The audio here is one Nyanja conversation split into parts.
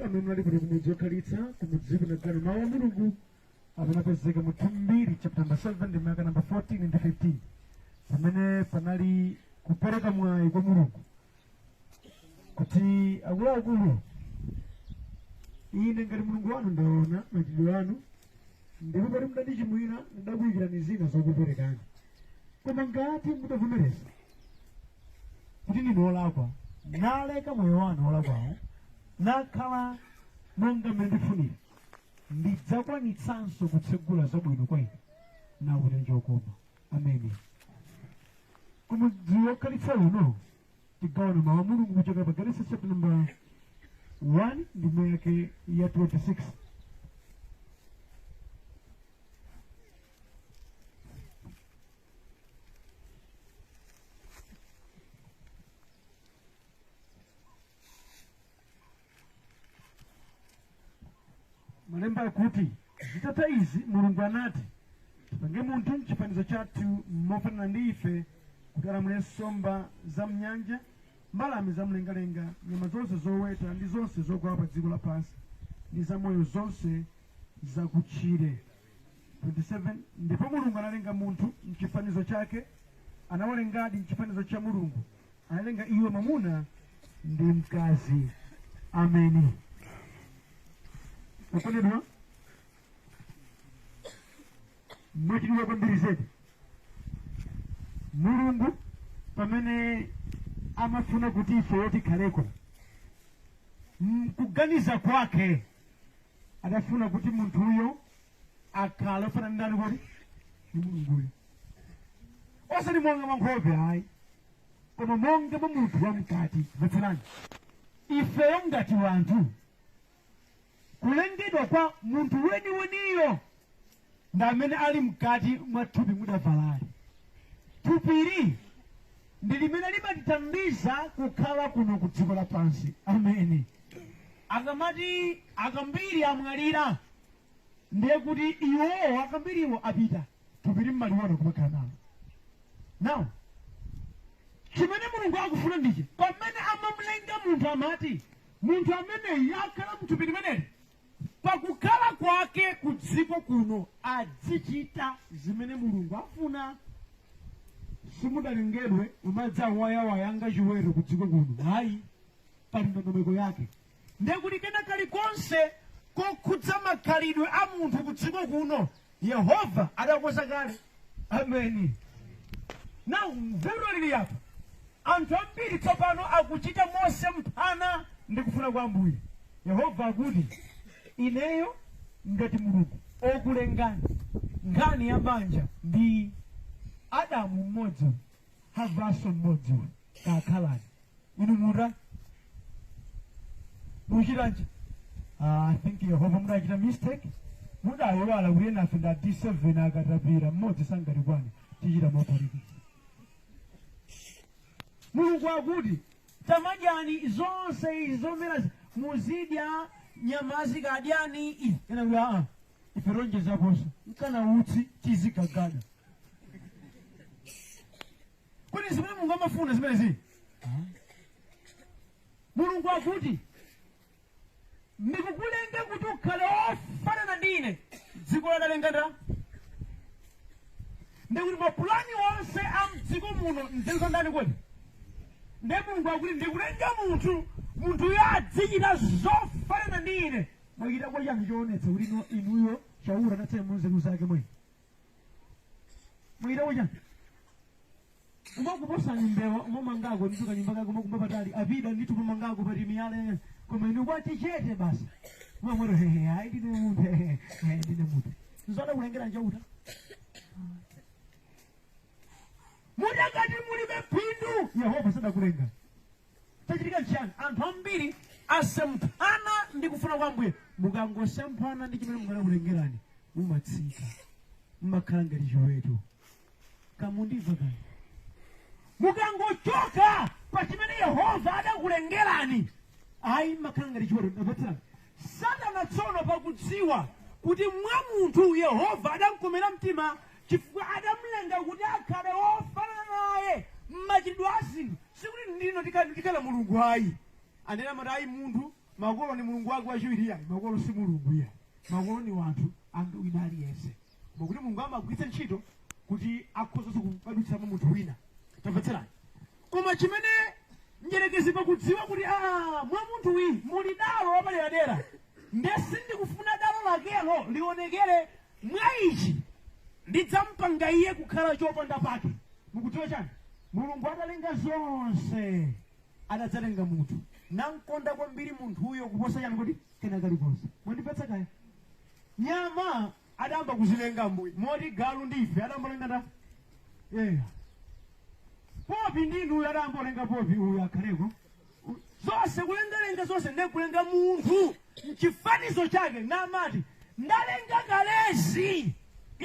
amemali kuti kumudzokalitsa kumudziku na gano mawu mulungu apanapezeka mu 2 chapter number 7 ndi mayaka number 14 and 15 pamene panali kupereka mwayi kwa mulungu kuti akuluakulu ine ngati mulungu wanu ndaona machitidwe anu ndipo pali mdandichimwira ndakuyikirani zina zokuperekani koma ngati mutavomereza kuti ndine olakwa naleka moyo wanu olakwawo nakhala monga mmene ndifunira ndidzakwanitsanso kutsegula zabwino kwa ine nakuti njokoma. Ameni. Kumudzi wokhalitsa uno tigawana mawu a mulungu kuchoka pa Genesis chapter number 1 ndime yake ya 26. Malemba akuti zitata izi mulungu anati tipange munthu m'chifanizo chathu mofanana ndi ife kuti alamulire nsomba za mnyanja, mbalame za mlengalenga, nyama zonse zoweta ndi zonse zogwa pa dziko lapansi ndi zamoyo zonse zakutchire. 27 ndipo mulungu analenga munthu m'chifanizo chake, anawalengadi m'chifanizo cha mulungu, analenga iwe mwamuna ndi mkazi. Ameni. Ukondedwa mwachidwa kwambiri zedi mulungu pamene amafuna kuti ife tikhaleko kuganiza kwake adafuna kuti munthu uyo akhale ofanana ndani kodi ndi mulunguyo, osati monga mankhope ayi koma monga mwa munthu wamkati. Mvetserani, ifeyo ngati wanthu kulengedwa kwa munthu weniweniyo ndi amene ali mkati mwa thupi mudavalali. Thupili ndi limene limatithandiza kukhala kuno ku dziko lapansi. Ameni. Akamati akambiri amwalira ndiye kuti iwowo akambiriwo apita, thupili mmaliona kumakhala nalo. Now chimene mulungu akufuna ndichi pamene amamulenga munthu amati munthu ameneyi akhala mthupi limeneli pakukhala kwake ku dziko kuno azichita zimene mulungu afuna. Simudalengedwe umadza wayawayanga chiwero ku dziko kuno, hayi pali ndondomeko yake. Ndiye kuti kena kalikonse kokhudza makhalidwe a munthu ku dziko kuno Yehova adakonza kale. Ameni. Now mvero lili apa anthu ambiri tsopano akuchita mose mphana ndi kufuna kwa Ambuye. Yehova akuti ineyo ngati mulungu okulengani nkhani ya banja ndi Adamu mmodzi Havaso mmodzi kakhalani inu muda muchitanji. I think Yehova mudachita mistake mudayiwala kuti nafe nda D7 akatapira mmodzi sangalikwane tichita motalika. Mulungu akuti tamadyani zonse izi zomera muzidya nyama zikadyani izi ena ife ronjeza konso mkana utsi chizikagada kuti zimene Mulungu amafuna zimene zi. Mulungu akuti ndikukulenga kuti ukhale ofanana ndine. Dziko ladalenga nda ndikuti mapulani onse a mdziko muno nzeru ndani kodi. Ndiye Mulungu akuti ndikulenga munthu azichita zofanana ndine. Mwachita kwa chani choonetsa kuti inuyo chaura natsaya munzeru zake mwe. Mwachita kwa chani umakuposani mbewa umamangako ndituka nyumba kako umakumba patali avida nditu umamangako pati miyale koma inu kwati chete basi mwamwero hehe hayi ndine munthu ndine munthu nzoda kulengera njauta mudakati mulibe phindu Yehova sadakulenga. Tachitika nchiyani anthu ambiri asemphana ndi kufuna kwa Ambuye mukangosemphana ndi chimene mukanakulengerani mumatsika mmakhala ngati chiweto. Kamundiva kani mukangochoka pa chimene Yehova adakulengerani ayi mmakhala ngati chiweto. Ndapatsa Satana tsono pakudziwa kuti mwa munthu Yehova adamkomera mtima chifukwa adamulenga kuti akhale ofanana naye mmachitidwe a zinthu sikuti ndino tikala mulungu ayi anena mati ayi munthu makolo ni mulungu wake wachiwiri yani makolo si mulungu ya makolo ni wanthu anga wina aliyense makuti mulungu amagwiritsa ntchito kuti akhoza kubadwitsa munthu wina tamvetserani koma chimene njerekezi pakudziwa kuti mwa munthu wi muli dalo wapaderadera ndesi ndikufuna dalo lakelo lionekere mwa ichi ndidzampanga iye kukhala chopanda pake mukudziwa chani mulungu adalenga zonse adadzalenga munthu namkonda kwambiri munthuyo kuposa chani kuti kena kalikonse mwandipatsa kaya nyama adamba kuzilenga mbuyi moti galu ndife adambolenga nda popi ndinuyo adambolenga popi uyu akhaleko zonse kulengalenga zonse ndekulenga munthu mchifanizo chake namati ndalenga kalezi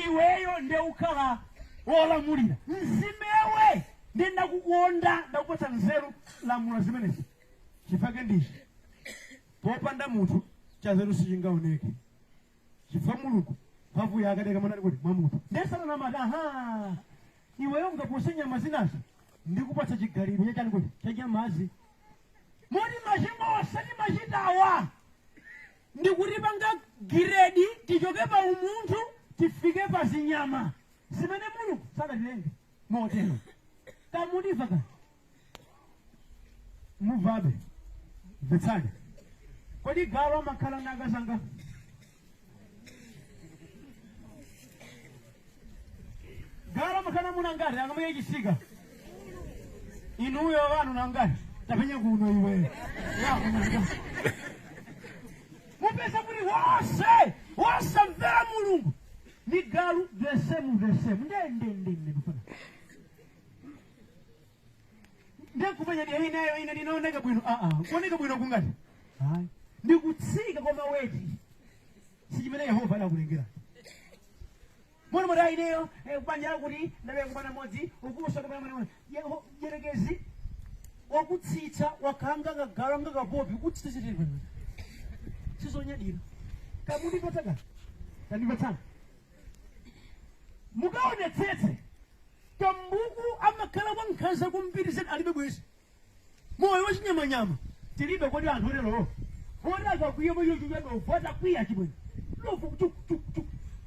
iweyo ndeukhala wolamulira mzimewe ndendakukonda ndakupatsa nzeru lamula zimenezi chifake ndichi popanda munthu chazeru sichingaoneke chifukwa mulungu mphamvu yake adeka manati kuti mwa munthu ndesana namati iweyo ngapose nyama zinazo ndikupatsa chigaliro chachani kuti chanyamazi moti machimosa ndi machitawa ndikuti panga giredi tichoke pa umunthu tifike pa zinyama zimene mulungu sadatilenge motero kamudiva ka muvabe mvetsani kodi galu amakhala nakazanga galu amakhala munangati akamweye chisika inuyo vanu nangati tapenya kuno iwe yakunanga mupesa kuti wose mvera mulungu ni galu vesemu ndende kufana ndekupenya dia ina ndinaoneka bwino kuoneka bwino kungati ndikutsika kwa maweti sichimene Yehova adakulengera mwana mwana ineyo kubanja kuti ndabe kumana modzi ukusa kwa mwana jerekezi wakutsitsa wakanga ngagala ngakapopi kutsitsa chitiri sizonyadira kamundipataka tandipatsana mukaonetsetse kambuku amakhala kwa nkhanza kumpitisa alibe bwezi moyo wachinyamanyama tilibe kodi anthu lero akakwiya moyochuya dovu atakwiya chibwene dovu chuk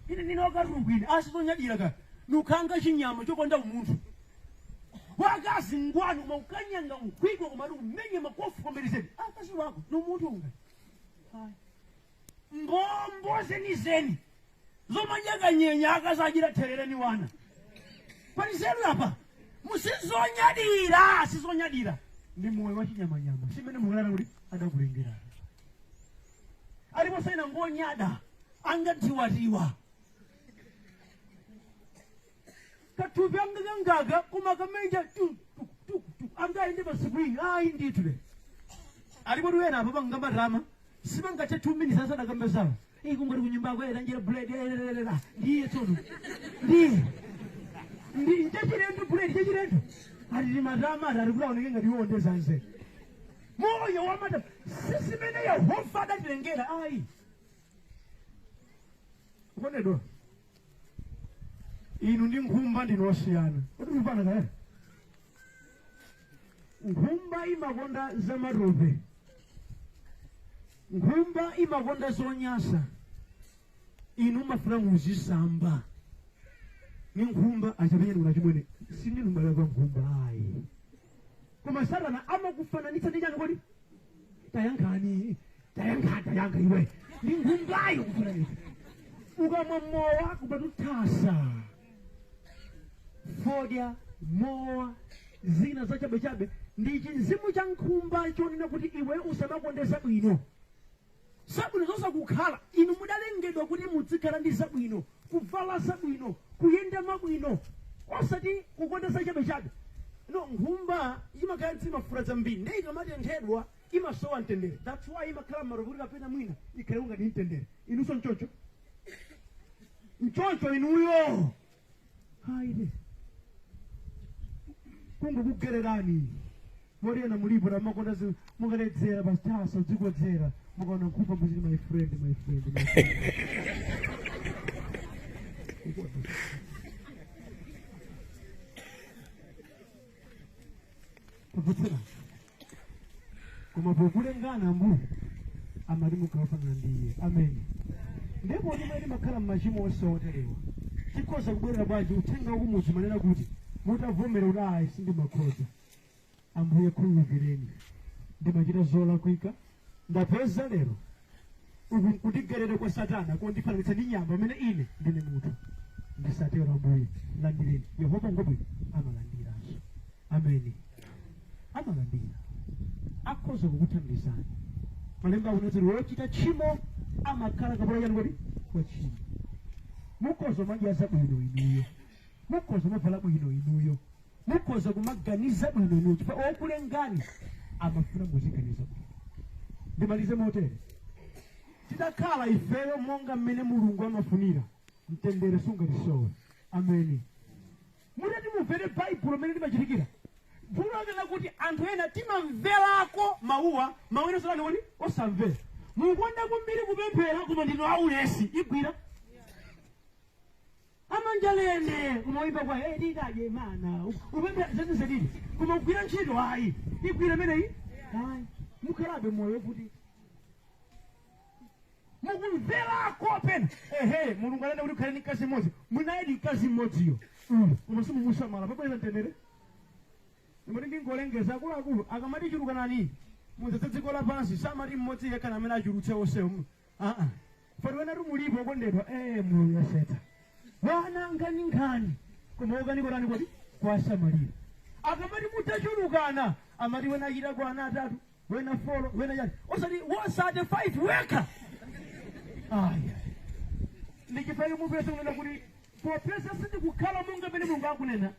ine ninokarungwine asizonyadira ka nukhanga chinyama chokonda umunthu wakazingwani maukanyanga nkhwigwa kumati umenye makofu komberizeni akasi wako nomunthu unga mbombo zenizeni zomanyakanyenya akazachita therereni wana paniselu apa musizonyadira ndi moyo wachinyamanyama simene mulala kuti adakulengera alipo saina ngonyada angatiwatiwa kathupi angakangaga koma kamenja angainde pasipwingi ndithu le alipo tuwena apa pangamatama sipangathe 2 minutes asadakambe zawo kungoti kunyumbako elanjira buledi ndiye tsono ndiye nchachilendo buledi chachilendo atiti matama atati kuti aoneke ngati iwondeza nze moyo wamatama sisimene Yehova adatilengera ukonedwa inu ndi nkhumba ndinosiyana kuti mfana kaya nkhumba imakonda zamatope nkhumba imakonda zonyasa inu mafuna muzisamba ni nkhumba achapenye nuna chimwene sindi numbala kwa nkhumba koma Satana amakufananitsa ndi chani kodi tayankha iwe ndi nkhumbayo kufananitsa ukamwa mowa kupatuthasa fodya mowa zina zachabechabe ndi chinzimu cha nkhumba chonena kuti iwe usamakondesa zabwino zosakukhala inu mudalengedwa kuti muzikhala ndi zabwino kuvala zabwino kuyenda mabwino osati kukondesa chabechabe nkhumba imakhala zimafura zambiri ndi ikamatenthedwa imasowa mtendere that's why imakhala mmalo kuti kapena mwina ikhale ungati mtendere inunso mchoncho inuyo haide kungokugererani moriena mulipo namakonda mukaledzera pasitasa dzikodzera mukaona nkhumba muziti my friend tavutsira koma pokulengana mbu amati mukafanana ndiye. Amen. Ndipo ndimene makhala m'machimo osaoterewa tikhoza kubwerera bwanji uthenga wakumudzi manena kuti mutavomera kuti ayi sindimakhoza. Ambuye khululukireni ndimachita zolakwika ndapeza lero uku kutigerere kwa Satana kondifananitsa ndi nyama amene ine ndine munthu. Ndisatero Ambuye landireni. Yehova ngobwino amalandiranso. Ameni. Amalandira akhoza kukuthandizani. Malemba akunena kuti wochita tchimo amakhala kapolo chanu kuti kwa tchimo. Mukhoza kumadya zabwino inuyo, mukhoza kumavala bwino inuyo, mukhoza kumaganiza bwino inuyo chifukwa okulengani amafuna muziganiza bwino. Ndimalize motere, tidakhala ifeyo monga mmene Mulungu amafunira mtendere sungatisowe. Ameni. Mutati mumvere Baibulo mmene limachitikira. Vulakena kuti anthu ena timamverako mawuwa mawene solani woni osamvera. Mukonda kumbiri kupemphera koma ndino aulesi igwira. Amanjalene kumaimba kwa ndikaje mana upemphera zanize dini koma ugwira ntchito ayi igwira meneyi ayi mukhalabe moyo kuti mukumverako pena. Mulungu anena kuti ukhale ndi mkazi mmodzi, munayedi mkazi mmodziyo koma simumusamala pabweza mtendere. Imati ndingolengeza akuluakulu akamati chulukanani muzetse dziko lapansi samati mmodzi yekha amene achulutse onsewo. Fati wena tumulipo okondedwa moyo yaseta wana nkhani koma ukanikorani kodi kwasamalira. Akamati mutachulukana amati wena achita kwa ana atatu wena 4 wena chati osati 5 wekha. Ndichifake mupesa kunena kuti popesa sindikukhala monga pene Mulungu akunena.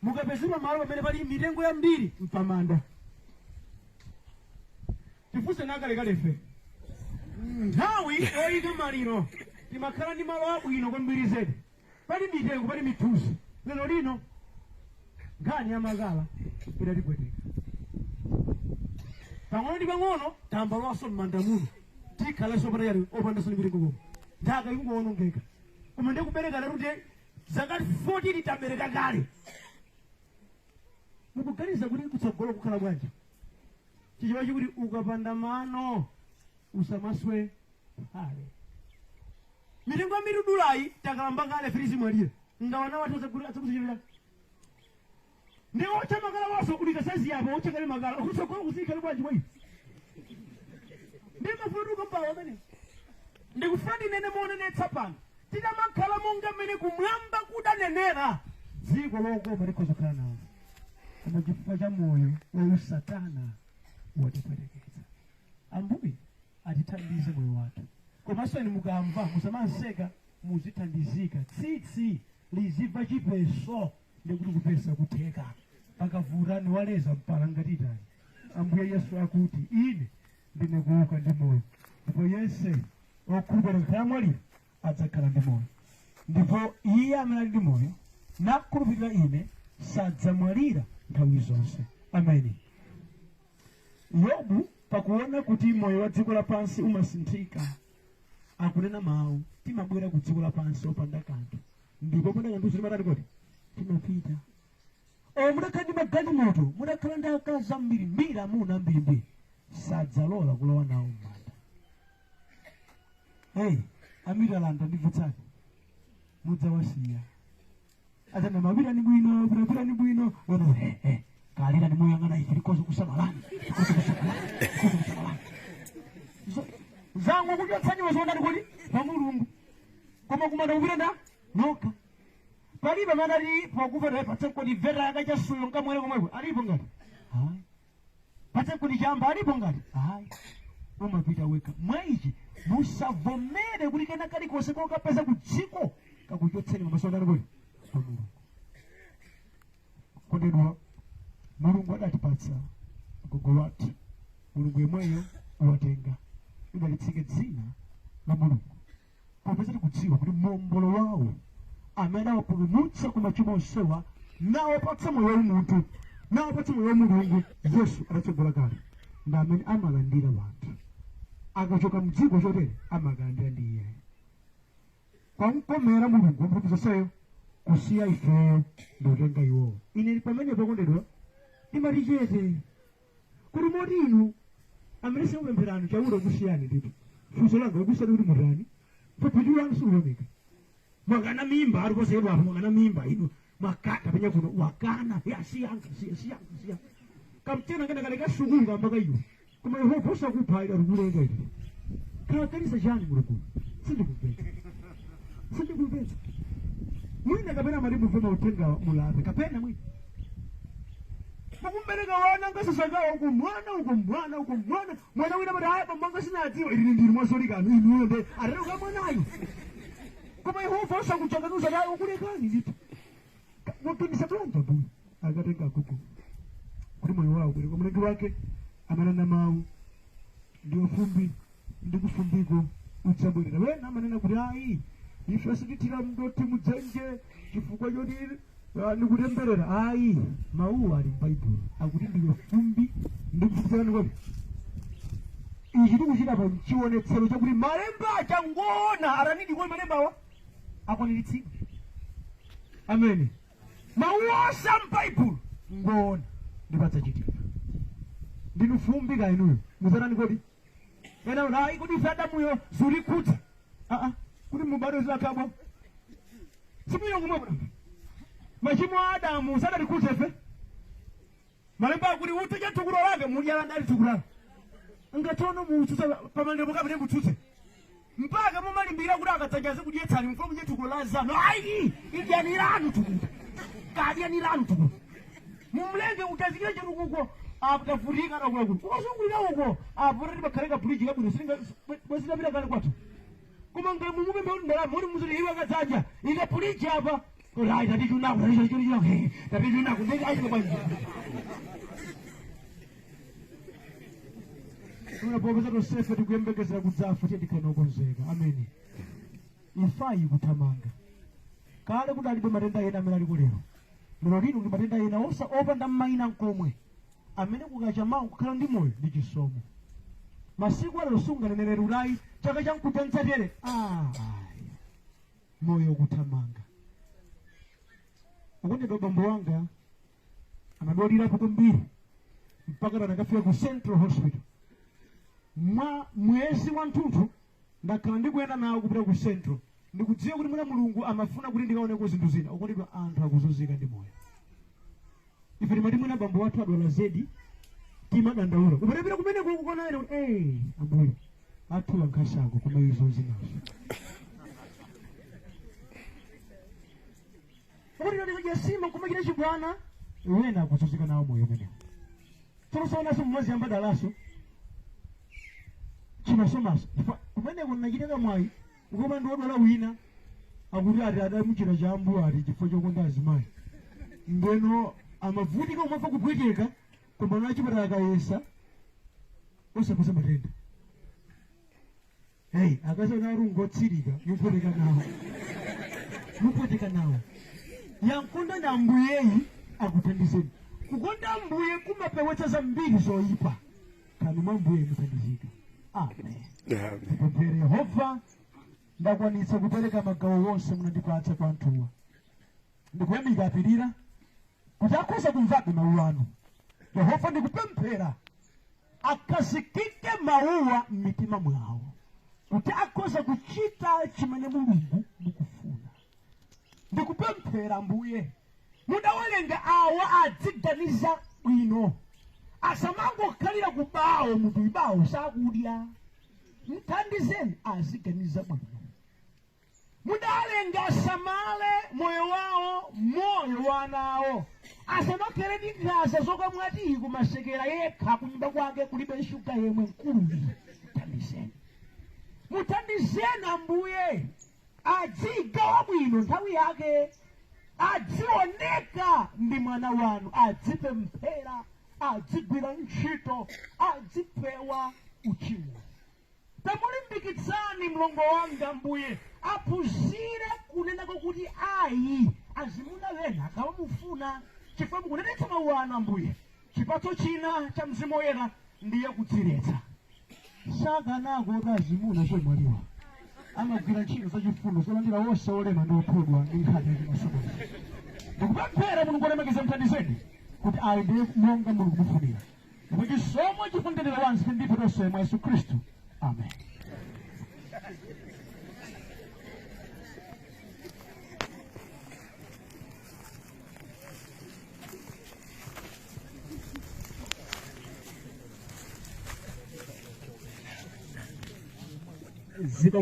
Mukapezedwa malo pamene pali mitengo yambiri mpamanda. Tifunse nakalekale fe nthawi oyika maliro timakhala ndi malo abwino kwambiri zedi. Pali mitengo pali mithuzi. Lero lino nkhani ya makala idatipweteka pang'ono ndi pang'ono tamba lwaso m'manda muno tikhalenso patayali opandaso mitengo koma nthaka ikungoonongeka. Koma ndikubereka lero kuti zakati 40 tabereka kale. Mukuganiza kuti kutsogolo kukhala bwanji? Chichiwa chikuti ukapanda mano usamaswe phale. Mitengo ya mirudulayi takalamba kale frizi mwalire ngawana watu azakuzichipira. Ndi ocha makala waso ulika sazi yapo ocha kale makala ukutsogolo kuzikhale bwanji mwayi. Ndi mafuduka mpawa amene ndikufandi nene monenetsa pano tinamakhala monga mmene kumwamba kudanenera dziko lokoma likhoza kukhala nawo. Koma chifukwa cha moyo wa Satana watipwetekeza. Ambuye atithandize moyo wathu. Komanso inu mukamva musamanseka muzithandizika. Tsitsi liziva chipeso ndikuti kupesa kutheka pakavurani waleza mpala ngati tani. Ambuye Yesu akuti ine ndine kuuka ndi moyo ndipo yense okhulupirira mwalira adzakhala ndi moyo. Ndipo iye amene ali ndi moyo nakhulupirira ine sadzamwalira nthawi zonse. Ameni. Yobu pakuona kuti moyo wa dziko lapansi umasinthika akunena mawu timabwera ku dziko lapansi opanda kanthu ndipo panda kanthu timatani kodi timapita. Mudakhala ndi magalimoto mudakhala ndi akazi zambirimbiri amuna ambirimbiri sadzalola kulowa nawo m'manda. Amiralanda ndivutsani mudzawasiya atana mabira ni bwino bwira ni bwino wena kalira ni muyangana ichi likozo kusamalani zangu kujotsani wazonda kodi pa Mulungu koma kumanda ubira nda noka palibe mana ali pokuva patse kodi vera yakachasuyo nkamwele komwe alipo ngati patse kodi chamba alipo ngati umapita weka mwaichi musavomere kuti kena kali kose kokapeza kudziko kakuchotseni mamasonda kodi pa Mulungu. Kondedwa Mulungu adatipatsa mgogo wathu. Mulungu yemweyo uwatenga idalitsike dzina la Mulungu popeza tikudziwa kuti mombolo wawo amene awapulumutsa ku machimo onsewa nawapatsa moyo waumuntu nawapatsa moyo wa Mulungu. Yesu adatsogola kale ndi amene amalandira wanthu akachoka mdziko chotere amakalandira ndi iye. Kwamkomera Mulungu wamphamvu zonseyo kusiya ifeyo ndotenga iwowo. Ine pamene pakondedwa imati chete kuti moti inu amene sikupempherani chaulo kusiyani ndipo funso langa kusali uri murani popujula nsulomika magana mimba ari kosedwa magana mimba ino makata penya kuno wakana yasiyanga siya kamtena ngana kale kasukunga mpaka iyo kuma Yehova usakuphaira rukulenga ino kanisa jani mulukulu sindikupeza mwina kapena mali muvema utenga mulape kapena mwina pakumbereka wana ngasasagawa uko mwana wina mati haya pambanga sinatiwa ili ndiri mwasolikano inuonde areruka mwanayo koma Yehova usakuchanganuza nayo ukulekani ndito mutundisatulanta mbuyo akatenga kuku kuli moyo wawo kuliko mlengi wake amanena mawu ndio fumbi ndikufumbiko utsabulira wena amanena kuti ayi ife sikitira mndoti mudzenje chifukwa choti ndikutemberera ayi mawuwa ali m'Baibulo akuti ndiwe fumbi ndikufumbikirani kwati ichi tikuchita pa chionetsero chakuti malemba achangona aranidi kwa malembawa akwaniritsidwa amene mawusa m'Baibulo ngona ndipatsachitika ndinu fumbi ka inuyo muzanani kodi ena unayi kuti ife Adamuyo zulikutsa kuti mubado zilakabwa simuyo kumwe machimo a Adamu sadalikutsa ife malemba akuti utija tukulo lake mudyala ndali tukulala ngatono mutsutsa pamandepo kapene kutsutse mpaka mumalimbira kuti akadzanjaze kudyetsani mfuna mudye tukulo la zanu ayi idyaniranu tukuta kadyaniranu tukuta mumlenge utazikire chitukuko aputafutika nakulakuti ukazungulira uko apotati pakhaleka buliji kabwino bwesilapita kale kwathu koma ngamumupembe kuti ndalama kuti muzuti iwe akadzanja ika buliji apa ayi tatichunaku tatichunaku ndenge achike bwanji unapopeza tosefe tikuyembekezera kudzafa tiyendikhala nokonzeka ameni ifayi kuthamanga kale kuti alibe matenda ena amene aliko lero lino ndi matenda ena opanda m'mayina nkomwe amene kukacha mawu kukhala ndi moyo ndi chisomo masiku alero sunganenere ulayi chaka chamkutentsatere moyo kuthamanga ukondedwa bambo wanga anadwalirapo kwambiri mpaka anakafika ku Central Hospital mwezi wa mtunthu ndakhala ndikuyenda nawo kupita ku Central ndikudziwa kuti mwina Mulungu amafuna kuti ndikaoneko zinthu zina ukondedwa anthu akuzunzika ndi moyo ife timati mwina bambo wathu adwala zedi timadandaula kupetepera kumene kukukona ene kuti ambuye athula nkhashako koma izo zinazo kuti jasima kumakira chibwana wena akuzunzika nawo moyo umenewo tolosaonaso mmazi yamba dalaso chimasomaso kumeneko nachiteka mwayi ukoma ndiwodwala wina akuti ati adamuchira cha ambuye ati chifukwa chokonda azimayi ndeno amavutika umafa kupweteka koma nachipatala akayesa osapeza matenda akasaona arungotsirika mupweteka nawo yankonda na ambuyeyi akuthandizeni kukonda ambuye kumapewetsa zambiri zoyipa kani mwa ambuye muthandizika amen tipemphere Yehova ndakwanitsa kupereka magawo wonse munandipatsa kwa anthuwa ndikuyamika apirira kuti akhoza kumvabe mawu anu Yehova ndikupemphera akazikike mawuwa m'mitima mwawo kuti akhoza kuchita chimene Mulungu mukufuna ndikupemphera ambuye mudawalenga awa adziganiza bwino asamangokhalira kubawo munthu ibawo sakudya mthandizeni aziganiza bwino mudawalenga asamale moyo wawo moyo wanawo asamakhale ndi nkhanza zokamwati kumasekera yekha kunyumba kwake kulibe shuga yemwe mkuluyi muthandizeni ambuye adzigawa bwino nthawi yake adzioneka ndi mwana wanu adzipemphera adzigwira ntchito adzipewa uchimo tamulimbikitsani mlongo wanga ambuye aphunzire kunenako kuti ayi azimuna wena akawamufuna chifukwa mukunenetsa mawu anu ambuye chipatso china cha Mzimu Woyera ndiye kudziretsa sakanako kuti azimuna chomwaliwa amagwira ntchito zachifundo zolandira wonse olema ndi ophedwa ndi nkhani yachimasomo ndikupemphera Mulungu alemekeze mthandizeni kuti ayi ndiye monga Mulungu mufunira ndipo chisomo chifunditira wansi ndipo tonse mwa Yesu Khristu amen. ziko